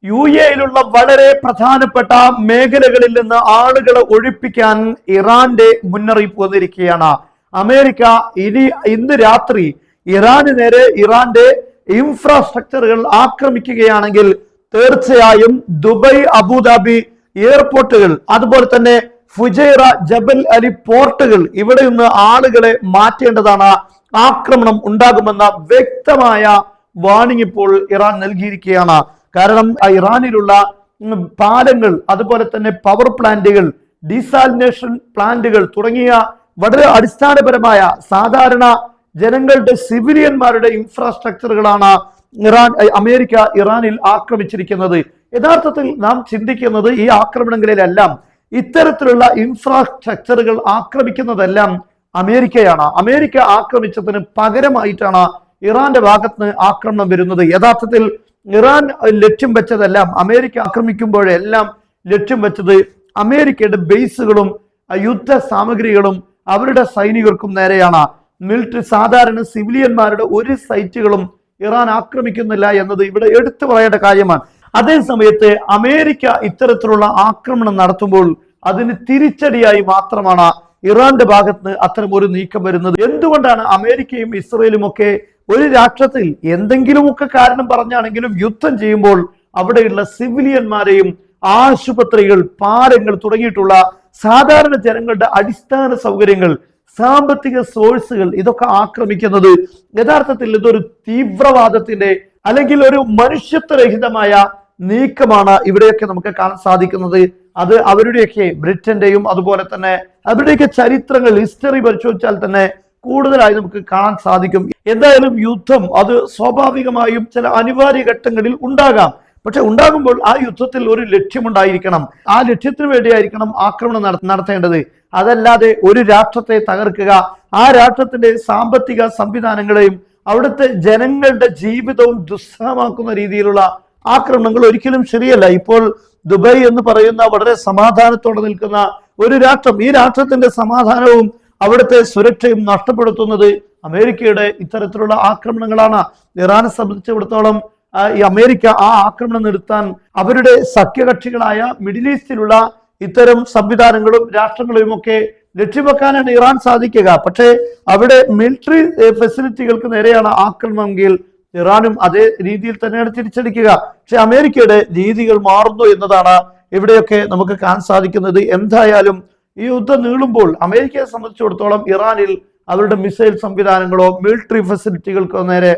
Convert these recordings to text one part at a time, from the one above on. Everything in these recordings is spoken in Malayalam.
യുഎഇയിലുള്ള വളരെ പ്രധാനപ്പെട്ട മേഖലകളിൽ നിന്ന് ആളുകളെ ഒഴിപ്പിക്കാൻ ഇറാന്റെ മുന്നറിയിപ്പ് വന്നിരിക്കുകയാണ്. അമേരിക്ക ഇന്ന് രാത്രി ഇറാന് നേരെ ഇറാന്റെ ഇൻഫ്രാസ്ട്രക്ചറുകൾ ആക്രമിക്കുകയാണെങ്കിൽ തീർച്ചയായും ദുബൈ, അബുദാബി എയർപോർട്ടുകൾ, അതുപോലെ തന്നെ ഫുജൈറ, ജബൽ അലി പോർട്ടുകൾ, ഇവിടെ നിന്ന് ആളുകളെ മാറ്റേണ്ടതാണ്. ആക്രമണം ഉണ്ടാകുമെന്ന വ്യക്തമായ വാർണിംഗ് ഇപ്പോൾ ഇറാൻ നൽകിയിരിക്കുകയാണ്. കാരണം ഇറാനിലുള്ള പാലങ്ങൾ, അതുപോലെ തന്നെ പവർ പ്ലാന്റുകൾ, ഡീസാലിനേഷൻ പ്ലാന്റുകൾ തുടങ്ങിയ വളരെ അടിസ്ഥാനപരമായ സാധാരണ ജനങ്ങളുടെ, സിവിലിയന്മാരുടെ ഇൻഫ്രാസ്ട്രക്ചറുകളാണ് അമേരിക്ക ഇറാനിൽ ആക്രമിച്ചിരിക്കുന്നത്. യഥാർത്ഥത്തിൽ നാം ചിന്തിക്കുന്നത് ഈ ആക്രമണങ്ങളിലെല്ലാം ഇത്തരത്തിലുള്ള ഇൻഫ്രാസ്ട്രക്ചറുകൾ ആക്രമിക്കുന്നതെല്ലാം അമേരിക്കയാണ്. അമേരിക്ക ആക്രമിച്ചതിന് പകരമായിട്ടാണ് ഇറാന്റെ ഭാഗത്ത് ആക്രമണം വരുന്നത്. യഥാർത്ഥത്തിൽ ഇറാൻ ലക്ഷ്യം വെച്ചതെല്ലാം, അമേരിക്ക ആക്രമിക്കുമ്പോഴെല്ലാം ലക്ഷ്യം വെച്ചത് അമേരിക്കയുടെ ബേസുകളും യുദ്ധ സാമഗ്രികളും അവരുടെ സൈനികർക്കും നേരെയാണ്. മിലിറ്ററി, സാധാരണ സിവിലിയന്മാരുടെ ഒരു സൈറ്റുകളും ഇറാൻ ആക്രമിക്കുന്നില്ല എന്നത് ഇവിടെ എടുത്തു പറയേണ്ട കാര്യമാണ്. അതേ സമയത്ത് അമേരിക്ക ഇത്തരത്തിലുള്ള ആക്രമണം നടത്തുമ്പോൾ അതിന് തിരിച്ചടിയായി മാത്രമാണ് ഇറാന്റെ ഭാഗത്ത് അത്തരം ഒരു നീക്കം വരുന്നത്. എന്തുകൊണ്ടാണ് അമേരിക്കയും ഇസ്രയേലും ഒക്കെ ഒരു രാഷ്ട്രത്തിൽ എന്തെങ്കിലുമൊക്കെ കാരണം പറഞ്ഞാണെങ്കിലും യുദ്ധം ചെയ്യുമ്പോൾ അവിടെയുള്ള സിവിലിയന്മാരെയും ആശുപത്രികൾ, പാലങ്ങൾ തുടങ്ങിയിട്ടുള്ള സാധാരണ ജനങ്ങളുടെ അടിസ്ഥാന സൗകര്യങ്ങൾ, സാമ്പത്തിക സോഴ്സുകൾ ഇതൊക്കെ ആക്രമിക്കുന്നത്? യഥാർത്ഥത്തിൽ ഇതൊരു തീവ്രവാദത്തിന്റെ അല്ലെങ്കിൽ ഒരു മനുഷ്യത്വരഹിതമായ നീക്കമാണ് ഇവിടെയൊക്കെ നമുക്ക് കാണാൻ സാധിക്കുന്നത്. അത് അവരുടെയൊക്കെ ബ്രിട്ടന്റെയും അതുപോലെ തന്നെ അവരുടെയൊക്കെ ചരിത്രങ്ങൾ, ഹിസ്റ്ററി പരിശോധിച്ചാൽ തന്നെ കൂടുതലായി നമുക്ക് കാണാൻ സാധിക്കും. എന്തായാലും യുദ്ധം അത് സ്വാഭാവികമായും ചില അനിവാര്യ ഘട്ടങ്ങളിൽ ഉണ്ടാകാം. പക്ഷെ ഉണ്ടാകുമ്പോൾ ആ യുദ്ധത്തിൽ ഒരു ലക്ഷ്യമുണ്ടായിരിക്കണം. ആ ലക്ഷ്യത്തിന് വേണ്ടിയായിരിക്കണം ആക്രമണം നടത്തേണ്ടത്. അതല്ലാതെ ഒരു രാഷ്ട്രത്തെ തകർക്കുക, ആ രാഷ്ട്രത്തിന്റെ സാമ്പത്തിക സംവിധാനങ്ങളെയും അവിടുത്തെ ജനങ്ങളുടെ ജീവിതവും ദുസ്സഹമാക്കുന്ന രീതിയിലുള്ള ആക്രമണങ്ങൾ ഒരിക്കലും ശരിയല്ല. ഇപ്പോൾ ദുബായ് എന്ന് പറയുന്ന വളരെ സമാധാനത്തോടെ നിൽക്കുന്ന ഒരു രാഷ്ട്രം, ഈ രാഷ്ട്രത്തിന്റെ സമാധാനവും അവിടുത്തെ സുരക്ഷയും നഷ്ടപ്പെടുത്തുന്നത് അമേരിക്കയുടെ ഇത്തരത്തിലുള്ള ആക്രമണങ്ങളാണ്. ഇറാനെ സംബന്ധിച്ചിടത്തോളം ഈ അമേരിക്ക ആ ആക്രമണം നിർത്താൻ അവരുടെ സഖ്യകക്ഷികളായ മിഡിൽ ഈസ്റ്റിലുള്ള ഇത്തരം സംവിധാനങ്ങളും രാഷ്ട്രങ്ങളെയും ഒക്കെ ലക്ഷ്യം വെക്കാനാണ് ഇറാൻ സാധിക്കുക. പക്ഷേ അവിടെ മിലിറ്ററി ഫെസിലിറ്റികൾക്ക് നേരെയാണ് ആക്രമണമെങ്കിൽ ഇറാനും അതേ രീതിയിൽ തന്നെയാണ് തിരിച്ചടിക്കുക. പക്ഷെ അമേരിക്കയുടെ രീതികൾ മാറുന്നു എന്നതാണ് ഇവിടെയൊക്കെ നമുക്ക് കാണാൻ സാധിക്കുന്നത്. എന്തായാലും ഈ യുദ്ധം നീളുമ്പോൾ അമേരിക്കയെ സംബന്ധിച്ചിടത്തോളം ഇറാനിൽ അവരുടെ മിസൈൽ സംവിധാനങ്ങളോ മിലിറ്ററി ഫെസിലിറ്റികൾക്കോ നേരെ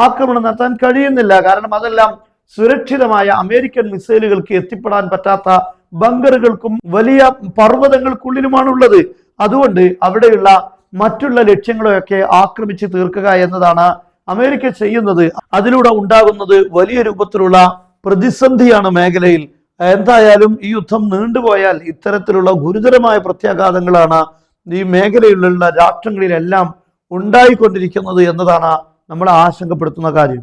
ആക്രമണം നടത്താൻ കഴിയുന്നില്ല. കാരണം അതെല്ലാം സുരക്ഷിതമായ അമേരിക്കൻ മിസൈലുകൾക്ക് എത്തിപ്പെടാൻ പറ്റാത്ത ബങ്കറുകൾക്കും വലിയ പർവ്വതങ്ങൾക്കുള്ളിലുമാണുള്ളത്. അതുകൊണ്ട് അവിടെയുള്ള മറ്റുള്ള ലക്ഷ്യങ്ങളെയൊക്കെ ആക്രമിച്ച് തീർക്കുക എന്നതാണ് അമേരിക്ക ചെയ്യുന്നത്. അതിലൂടെ ഉണ്ടാകുന്നത് വലിയ രൂപത്തിലുള്ള പ്രതിസന്ധിയാണ് മേഖലയിൽ. എന്തായാലും ഈ യുദ്ധം നീണ്ടുപോയാൽ ഇത്തരത്തിലുള്ള ഗുരുതരമായ പ്രത്യാഘാതങ്ങളാണ് ഈ മേഖലയിലുള്ള രാഷ്ട്രങ്ങളിലെല്ലാം ഉണ്ടായിക്കൊണ്ടിരിക്കുന്നത് എന്നതാണ് നമ്മളെ ആശങ്കപ്പെടുത്തുന്ന കാര്യം.